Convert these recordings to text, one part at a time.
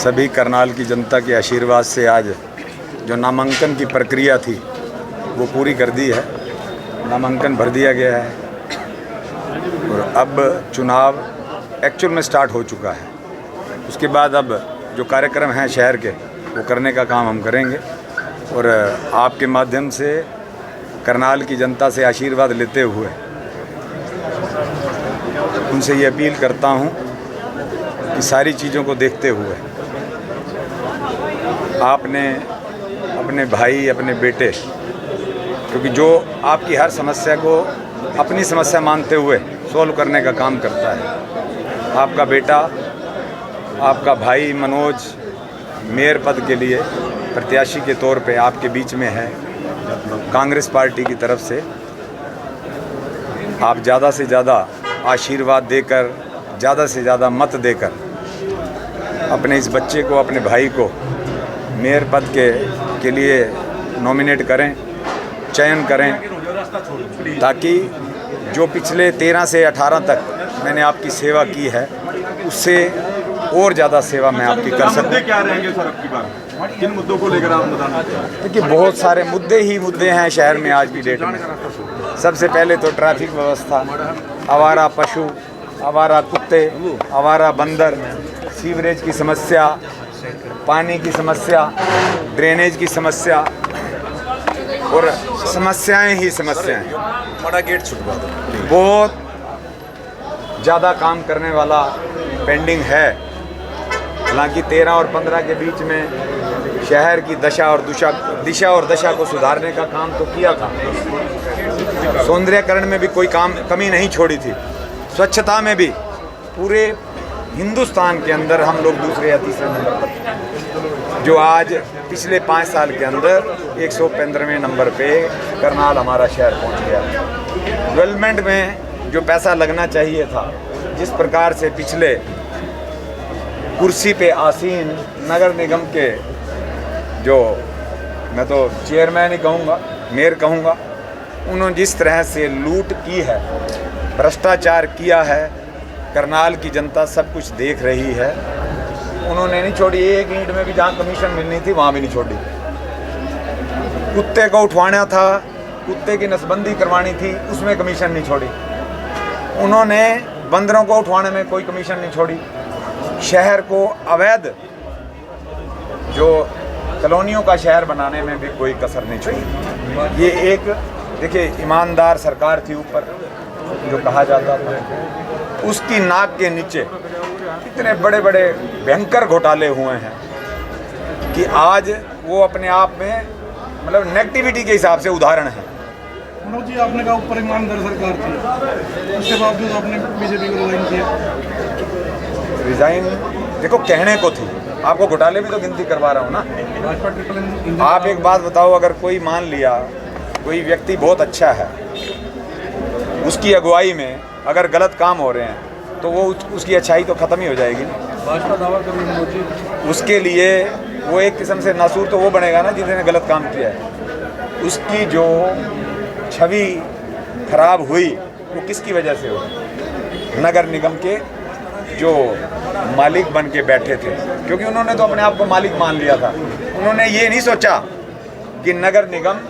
सभी करनाल की जनता के आशीर्वाद से आज जो नामांकन की प्रक्रिया थी वो पूरी कर दी है। नामांकन भर दिया गया है और अब चुनाव एक्चुअल में स्टार्ट हो चुका है। उसके बाद अब जो कार्यक्रम हैं शहर के वो करने का काम हम करेंगे और आपके माध्यम से करनाल की जनता से आशीर्वाद लेते हुए उनसे ये अपील करता हूँ कि सारी चीज़ों को देखते हुए आपने अपने भाई, अपने बेटे, क्योंकि जो आपकी हर समस्या को अपनी समस्या मानते हुए सॉल्व करने का काम करता है, आपका बेटा, आपका भाई मनोज मेयर पद के लिए प्रत्याशी के तौर पे आपके बीच में है। कांग्रेस पार्टी की तरफ से आप ज़्यादा से ज़्यादा आशीर्वाद देकर, ज़्यादा से ज़्यादा मत देकर अपने इस बच्चे को, अपने भाई को मेयर पद के लिए नॉमिनेट करें, चयन करें, ताकि जो पिछले 13 से 18 तक मैंने आपकी सेवा की है उससे और ज़्यादा सेवा मैं आपकी कर सकूं। मुद्दे क्या रहेंगे सर अब की बार? किन मुद्दों को लेकर आप बताना? देखिए, बहुत सारे मुद्दे हैं शहर में आज की डेट में। सबसे पहले तो ट्रैफिक व्यवस्था, आवारा पशु, आवारा कुत्ते, आवारा बंदर, सीवरेज की समस्या, पानी की समस्या, ड्रेनेज की समस्या और समस्याएं ही समस्याएं। बड़ा गेट छुटवा दो। बहुत ज़्यादा काम करने वाला पेंडिंग है। हालांकि 13 और 15 के बीच में शहर की दिशा और दशा को सुधारने का काम तो किया था। सौंदर्यकरण में भी कोई कमी नहीं छोड़ी थी। स्वच्छता में भी पूरे हिंदुस्तान के अंदर हम लोग दूसरे या तीसरे नंबर पर, जो आज पिछले 5 साल के अंदर 115वें नंबर पे करनाल हमारा शहर पहुंच गया। डेवलपमेंट में जो पैसा लगना चाहिए था, जिस प्रकार से पिछले कुर्सी पे आसीन नगर निगम के, जो मैं तो चेयरमैन ही कहूँगा, मेयर कहूँगा, उन्होंने जिस तरह से लूट की है, भ्रष्टाचार किया है, करनाल की जनता सब कुछ देख रही है। उन्होंने नहीं छोड़ी, एक ईंट में भी जहाँ कमीशन मिलनी थी वहाँ भी नहीं छोड़ी। कुत्ते को उठवाना था, कुत्ते की नसबंदी करवानी थी, उसमें कमीशन नहीं छोड़ी। उन्होंने बंदरों को उठवाने में कोई कमीशन नहीं छोड़ी। शहर को अवैध जो कॉलोनियों का शहर बनाने में भी कोई कसर नहीं छोड़ी। ये एक देखिए ईमानदार सरकार थी ऊपर, जो कहा जाता था, उसकी नाक के नीचे इतने बड़े बड़े भयंकर घोटाले हुए हैं कि आज वो अपने आप में मतलब नेगेटिविटी के हिसाब से उदाहरण है। मनोज जी, आपने कहा ऊपर ईमानदार सरकार थी, उसके बावजूद आपने बीजेपी को रिजाइन किया। रिजाइन देखो कहने को थी, आपको घोटाले भी तो गिनती करवा रहा हूँ ना। आप एक बात बताओ, अगर कोई मान लिया कोई व्यक्ति बहुत अच्छा है, उसकी अगुवाई में अगर गलत काम हो रहे हैं तो वो उसकी अच्छाई तो ख़त्म ही हो जाएगी ना। भाजपा दावा कर रही है मनोज जी, उसके लिए वो एक किस्म से नासूर तो वो बनेगा ना जिसने गलत काम किया है। उसकी जो छवि खराब हुई वो किसकी वजह से हुई? नगर निगम के जो मालिक बन के बैठे थे, क्योंकि उन्होंने तो अपने आप को मालिक मान लिया था। उन्होंने ये नहीं सोचा कि नगर निगम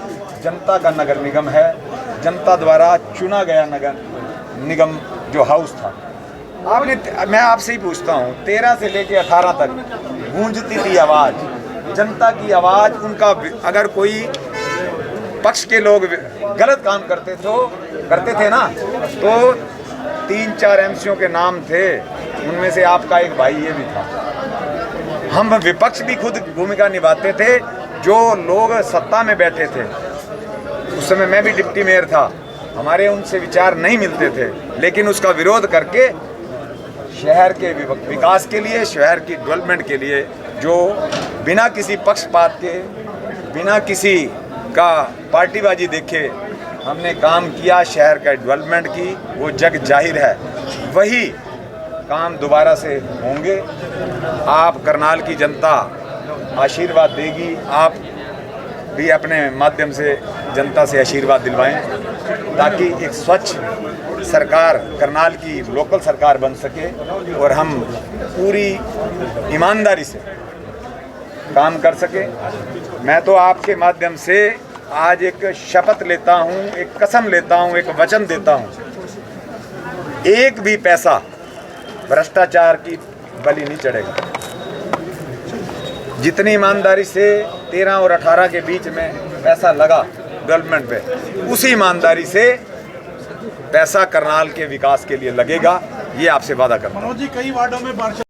जनता का नगर निगम है, जनता द्वारा चुना गया नगर निगम जो हाउस था। मैं आपसे ही पूछता हूँ, 13 से लेके 18 तक गूंजती थी आवाज़, जनता की आवाज़। उनका अगर कोई पक्ष के लोग गलत काम करते थे ना, तो 3-4 एमसीओ के नाम थे, उनमें से आपका एक भाई ये भी था। हम विपक्ष भी खुद भूमिका निभाते थे। जो लोग सत्ता में बैठे थे, उस समय मैं भी डिप्टी मेयर था, हमारे उनसे विचार नहीं मिलते थे, लेकिन उसका विरोध करके शहर के विकास के लिए, शहर की डेवलपमेंट के लिए, जो बिना किसी पक्षपात के, बिना किसी का पार्टीबाजी देखे हमने काम किया, शहर का डेवलपमेंट की, वो जग जाहिर है। वही काम दोबारा से होंगे। आप करनाल की जनता आशीर्वाद देगी, आप भी अपने माध्यम से जनता से आशीर्वाद दिलवाएं, ताकि एक स्वच्छ सरकार करनाल की लोकल सरकार बन सके और हम पूरी ईमानदारी से काम कर सके। मैं तो आपके माध्यम से आज एक शपथ लेता हूँ, एक कसम लेता हूँ, एक वचन देता हूँ, एक भी पैसा भ्रष्टाचार की बलि नहीं चढ़ेगा। जितनी ईमानदारी से 13 और 18 के बीच में पैसा लगा डेवलपमेंट पे, उसी ईमानदारी से पैसा करनाल के विकास के लिए लगेगा, ये आपसे वादा करता हूं। मनोज जी, कई वार्डों में बारिश